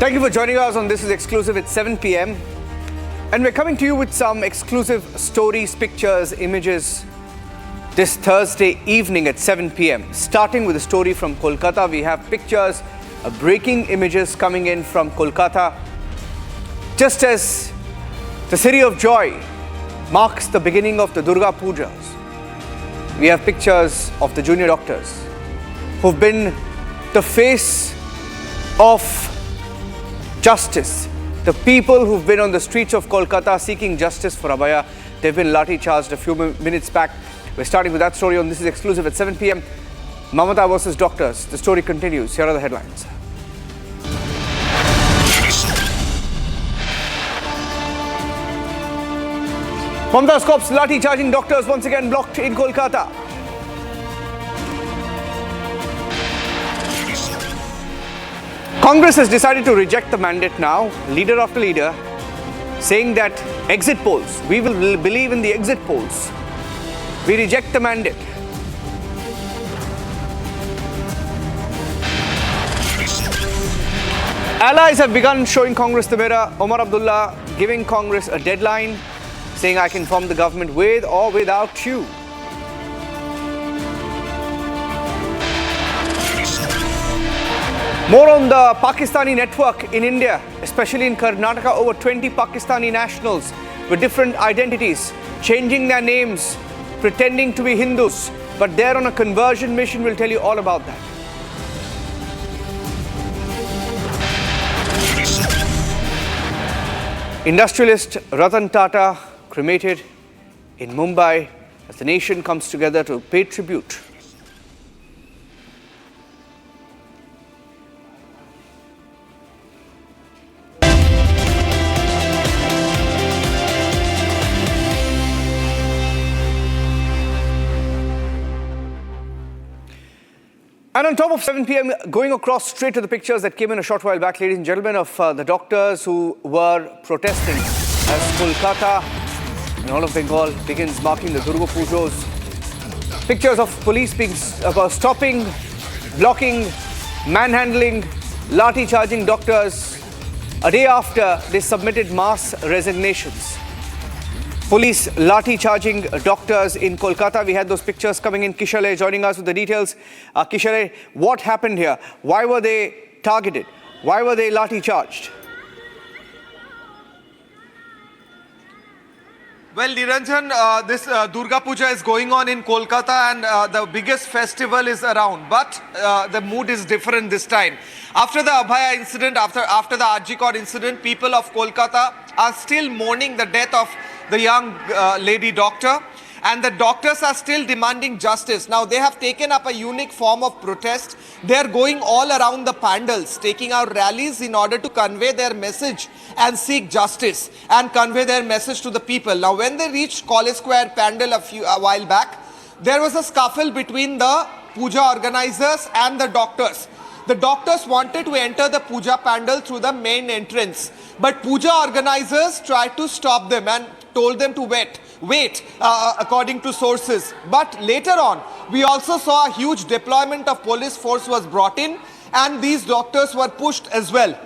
Thank you for joining us on This Is Exclusive at 7 p.m. And we're coming to you with some exclusive stories, pictures, images this Thursday evening at 7 p.m. Starting with a story from Kolkata, we have pictures, breaking images coming in from Kolkata. Just as the city of joy marks the beginning of the Durga Pujas, we have pictures of the junior doctors who've been the face of justice. The people who've been on the streets of Kolkata seeking justice for abhaya, they've been Lathi charged a few minutes back. We're starting with that story on This Is Exclusive at 7 p.m. Mamata versus doctors. The story continues. Here are the headlines. Mamata's cops Lathi charging doctors once again blocked in Kolkata. Congress has decided to reject the mandate now, leader after leader, saying that exit polls, we will believe in the exit polls. We reject the mandate. Allies have begun showing Congress the mirror. Omar Abdullah giving Congress a deadline, saying I can form the government with or without you. More on the Pakistani network in India, especially in Karnataka. Over 20 Pakistani nationals with different identities, changing their names, pretending to be Hindus, but they're on a conversion mission. We'll tell you all about that. Industrialist Ratan Tata cremated in Mumbai as the nation comes together to pay tribute. And on top of 7 p.m., going across straight to the pictures that came in a short while back, ladies and gentlemen, of the doctors who were protesting as Kolkata and all of Bengal begins marking the Durga Pujas. Pictures of police being stopping, blocking, manhandling, Lathi charging doctors a day after they submitted mass resignations. Police Lathi charging doctors in Kolkata. We had those pictures coming in. Kishore joining us with the details. Kishore, what happened here? Why were they targeted? Why were they Lathi charged? Well, Niranjan, this Durga Puja is going on in Kolkata and the biggest festival is around. But the mood is different this time. After the abhaya incident, after the Arjikot incident, people of Kolkata are still mourning the death of the young lady doctor, and the doctors are still demanding justice. Now, they have taken up a unique form of protest. They are going all around the pandals, taking out rallies in order to convey their message and seek justice and convey their message to the people. Now, when they reached College Square pandal a while back, there was a scuffle between the puja organizers and the doctors. The doctors wanted to enter the puja pandal through the main entrance, but puja organizers tried to stop them and told them to wait, according to sources. But later on, we also saw a huge deployment of police force was brought in, and these doctors were pushed as well.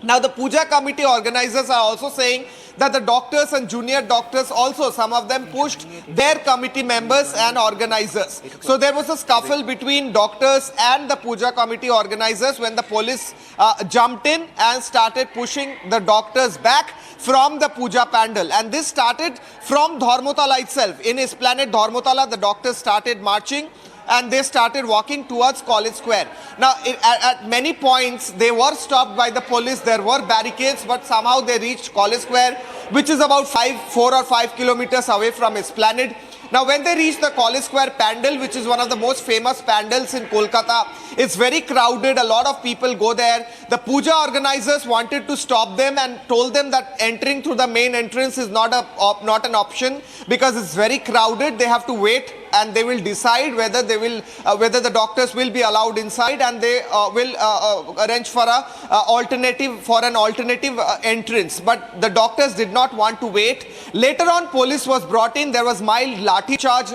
Now, the puja committee organizers are also saying that the doctors and junior doctors also, some of them pushed their committee members and organizers. So there was a scuffle between doctors and the puja committee organizers when the police jumped in and started pushing the doctors back from the puja pandal. And this started from Dharmotala itself. In Esplanade Dharmotala, the doctors started marching and they started walking towards College Square. Now, at many points, they were stopped by the police. There were barricades, but somehow they reached College Square, which is about 4 or 5 kilometers away from Esplanade. Now, when they reached the College Square pandal, which is one of the most famous pandals in Kolkata, it's very crowded. A lot of people go there. The puja organizers wanted to stop them and told them that entering through the main entrance is not an option because it's very crowded. They have to wait and they will decide whether the doctors will be allowed inside, and they will arrange for an alternative entrance. But the doctors did not want to wait. Later on, police was brought in. There was mild lathi charge.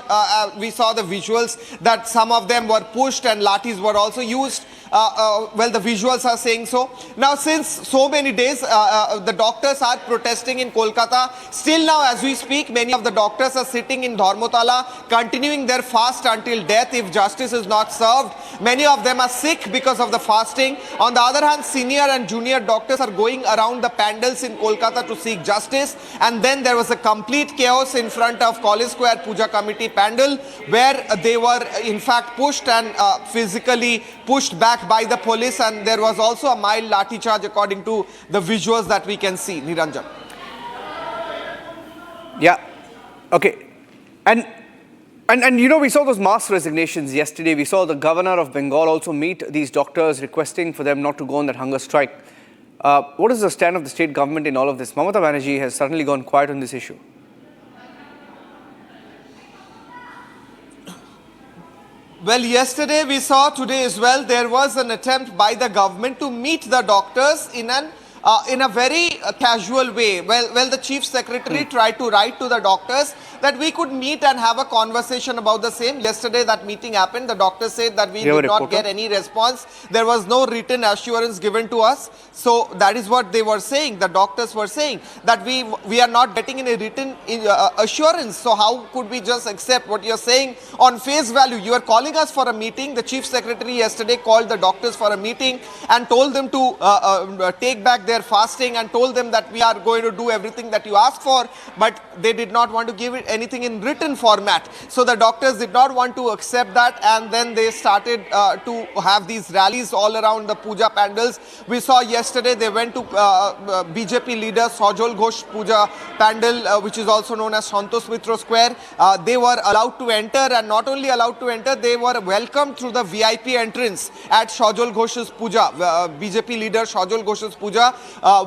We saw the visuals that some of them were pushed and lathis were also used. well, the visuals are saying so. Now, since so many days, the doctors are protesting in Kolkata. Still now, as we speak, many of the doctors are sitting in Dharmotala, continuing their fast until death if justice is not served. Many of them are sick because of the fasting. On the other hand, senior and junior doctors are going around the pandals in Kolkata to seek justice. And then there was a complete chaos in front of College Square Puja Committee pandal, where they were in fact pushed and physically pushed back by the police, and there was also a mild lathi charge according to the visuals that we can see. Niranjan. Yeah. Okay. And you know, we saw those mass resignations yesterday. We saw the governor of Bengal also meet these doctors, requesting for them not to go on that hunger strike. What is the stand of the state government in all of this? Mamata Banerjee has suddenly gone quiet on this issue. Well, yesterday we saw, today as well, there was an attempt by the government to meet the doctors in a very casual way. Well, the chief secretary tried to write to the doctors that we could meet and have a conversation about the same. Yesterday that meeting happened. The doctor said that we did not get any response. There was no written assurance given to us. So that is what they were saying. The doctors were saying that we are not getting any written assurance. So how could we just accept what you are saying on face value? You are calling us for a meeting. The chief secretary yesterday called the doctors for a meeting and told them to take back their fasting and told them that we are going to do everything that you asked for, but they did not want to give it anything in written format. So the doctors did not want to accept that, and then they started to have these rallies all around the puja pandals. We saw yesterday they went to BJP leader Sajol Ghosh puja pandal, which is also known as Santosh Mitra Square. They were allowed to enter, and not only allowed to enter, they were welcomed through the VIP entrance at Sajol Ghosh's puja. BJP leader Sajol Ghosh's puja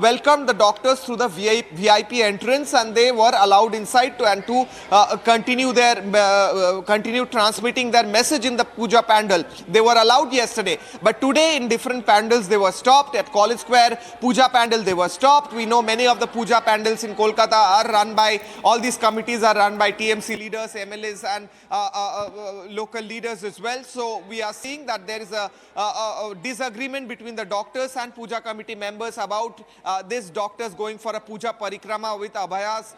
welcomed the doctors through the VIP entrance, and they were allowed inside to continue transmitting their message in the puja pandal. They were allowed yesterday, but today in different pandals they were stopped. At College Square puja pandal they were stopped. We know many of the puja pandals in Kolkata are run by, all these committees are run by TMC leaders, MLAs and local leaders as well. So we are seeing that there is a disagreement between the doctors and puja committee members about these doctors going for a puja parikrama with abhaya's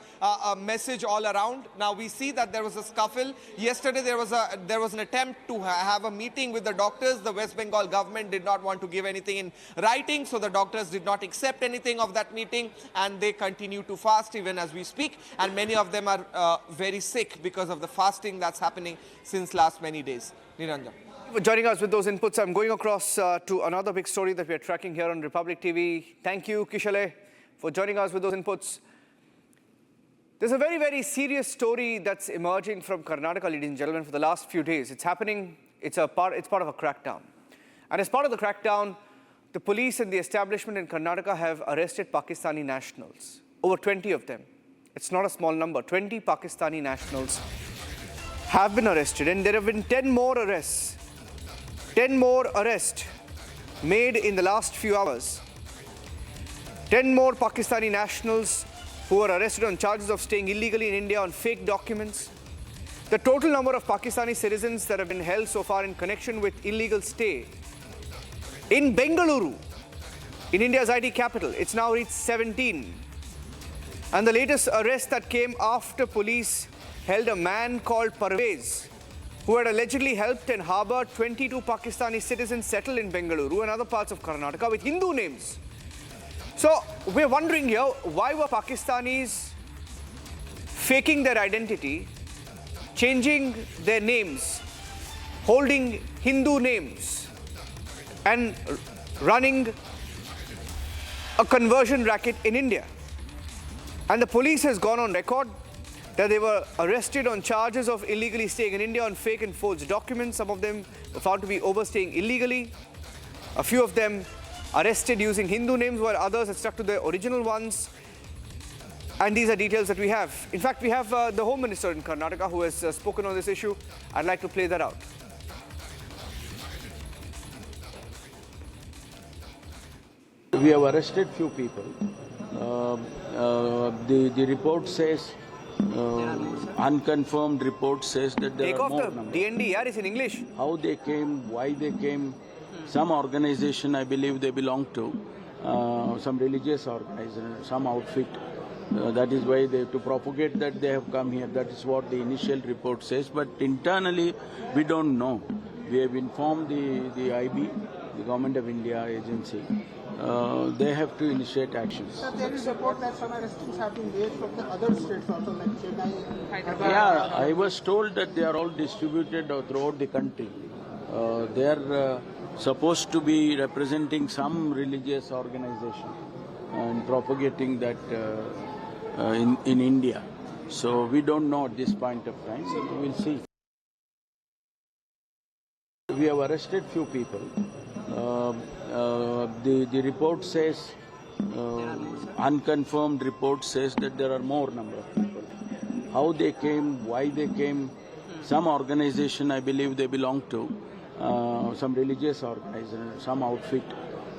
message all around. Now we see that there was a scuffle. Yesterday there was an attempt to have a meeting with the doctors. The West Bengal government did not want to give anything in writing, so the doctors did not accept anything of that meeting, and they continue to fast even as we speak, and many of them are very sick because of the fasting that's happening since last many days. Niranjan. For joining us with those inputs, I'm going across to another big story that we are tracking here on Republic TV. Thank you, Kishale, for joining us with those inputs. There's a very, very serious story that's emerging from Karnataka, ladies and gentlemen, for the last few days. It's happening, it's part of a crackdown. And as part of the crackdown, the police and the establishment in Karnataka have arrested Pakistani nationals, over 20 of them. It's not a small number. 20 Pakistani nationals have been arrested, and there have been 10 more arrests. 10 more arrests made in the last few hours. 10 more Pakistani nationals who were arrested on charges of staying illegally in India on fake documents. The total number of Pakistani citizens that have been held so far in connection with illegal stay in Bengaluru, in India's IT capital, it's now reached 17. And the latest arrest that came after police held a man called Parvez, who had allegedly helped and harbored 22 Pakistani citizens settled in Bengaluru and other parts of Karnataka with Hindu names. So we're wondering here, why were Pakistanis faking their identity, changing their names, holding Hindu names, and running a conversion racket in India? And the police has gone on record that they were arrested on charges of illegally staying in India on fake and forged documents. Some of them were found to be overstaying illegally. A few of them arrested using Hindu names, while others had stuck to their original ones. And these are details that we have. In fact, we have the Home Minister in Karnataka who has spoken on this issue. I'd like to play that out. We have arrested few people. The report says, unconfirmed report says that there Take are off more the numbers. DND, yeah, it's in English. How they came, why they came, some organization, I believe they belong to, some religious organization, some outfit. That is why they to propagate that they have come here. That is what the initial report says. But internally, we don't know. We have informed the IB, the Government of India agency. They have to initiate actions. Sir, there is report that some arrestings have been made from the other states also, like Chennai. Yeah, I was told that they are all distributed throughout the country. They are supposed to be representing some religious organization and propagating that in India. So we don't know at this point of time. We will see. We have arrested few people. The report says, unconfirmed report says that there are more number of people. How they came, why they came, some organization I believe they belong to, some religious organization, some outfit.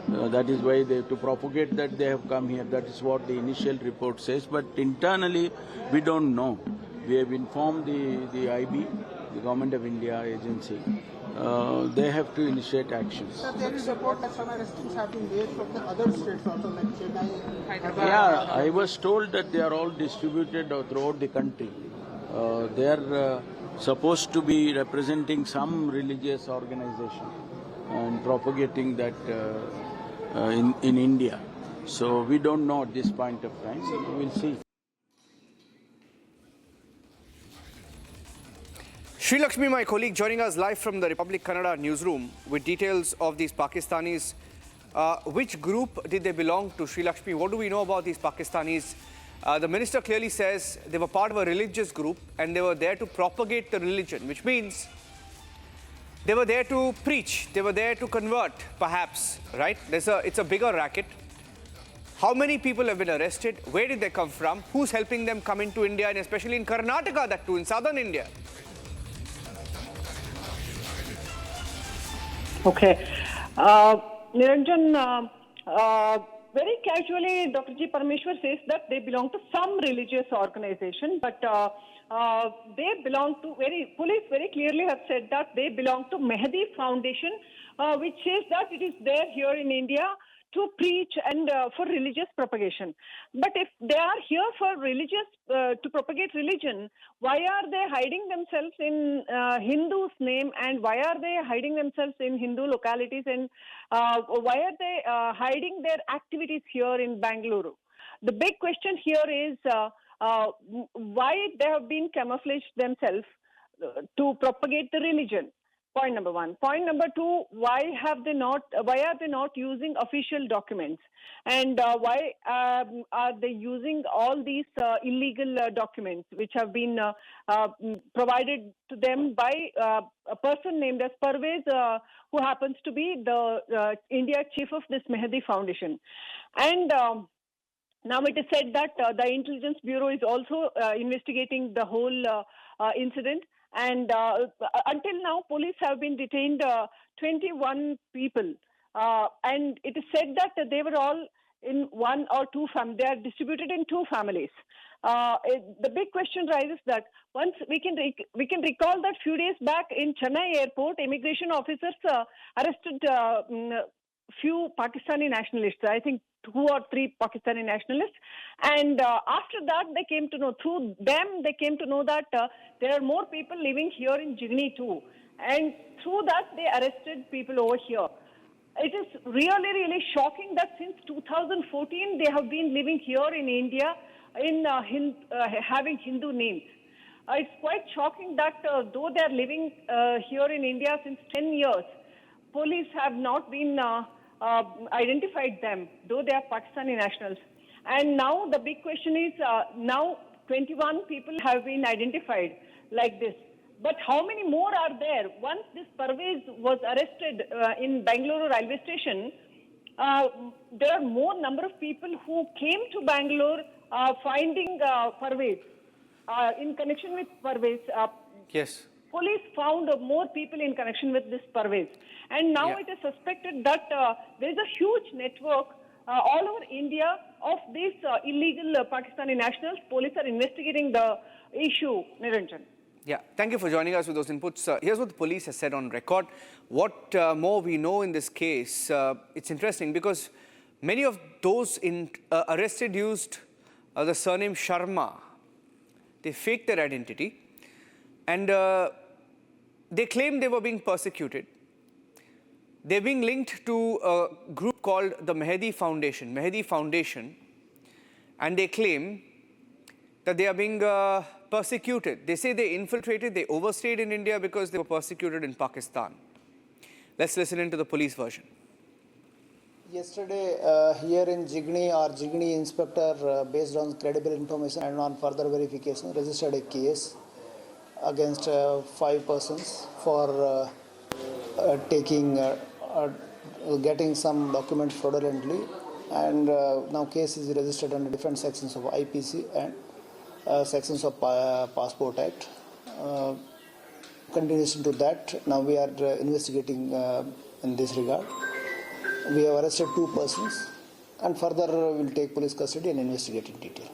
That is why they to propagate that they have come here. That is what the initial report says. But internally, we don't know. We have informed the IB, the Government of India agency. They have to initiate actions. Sir, there is report that some arrestings have been made from the other states also, like Chennai. Yeah, I was told that they are all distributed throughout the country. They are supposed to be representing some religious organization and propagating that in India. So we don't know at this point of time. We will see. Sri Lakshmi, my colleague, joining us live from the Republic Kannada newsroom with details of these Pakistanis. Which group did they belong to, Sri Lakshmi? What do we know about these Pakistanis? The minister clearly says they were part of a religious group and they were there to propagate the religion, which means they were there to preach, they were there to convert, perhaps, right? It's a bigger racket. How many people have been arrested? Where did they come from? Who's helping them come into India, and especially in Karnataka, that too, in southern India? Okay. Niranjan, very casually, Dr. G. Parameshwar says that they belong to some religious organization, but they belong to police very clearly have said that they belong to Mehdi Foundation, which says that it is there here in India to preach and for religious propagation. But if they are here for religious, to propagate religion, why are they hiding themselves in Hindu's name, and why are they hiding themselves in Hindu localities, and why are they hiding their activities here in Bangalore? The big question here is why they have been camouflaged themselves to propagate the religion. Point number one. Point number two, why are they not using official documents? And why are they using all these illegal documents which have been provided to them by a person named as Parvez, who happens to be the India chief of this Mehdi Foundation. And now it is said that the Intelligence Bureau is also investigating the whole incident. And until now, police have been detained 21 people. And it is said that they were all in one or two families. They are distributed in two families. The big question rises that once we can recall that few days back in Chennai airport, immigration officers arrested few Pakistani nationalists. I think 2 or 3 Pakistani nationalists, and after that they came to know, through them they came to know that there are more people living here in Jigni too, and through that they arrested people over here. It is really shocking that since 2014 they have been living here in India in having Hindu names. It's quite shocking that though they are living here in India since 10 years, police have not been identified them, though they are Pakistani nationals. And now the big question is, now 21 people have been identified like this. But how many more are there? Once this Parvez was arrested in Bangalore railway station, there are more number of people who came to Bangalore finding Parvez. In connection with Parvez, Yes. police found more people in connection with this Parvez. And now it is suspected that there is a huge network all over India of these illegal Pakistani nationals. Police are investigating the issue, Niranjan. Yeah, thank you for joining us with those inputs. Here's what the police has said on record. What more we know in this case, it's interesting because many of those arrested used the surname Sharma. They faked their identity and they claimed they were being persecuted. They're being linked to a group called the Mehdi Foundation, and they claim that they are being persecuted. They say they infiltrated, they overstayed in India because they were persecuted in Pakistan. Let's listen into the police version. Yesterday, here in Jigni, our Jigni inspector, based on credible information and on further verification, registered a case against 5 persons for getting some documents fraudulently, and now case is registered under different sections of IPC and sections of Passport Act. Continuation to that, now we are investigating in this regard. We have arrested 2 persons and further will take police custody and investigate in detail.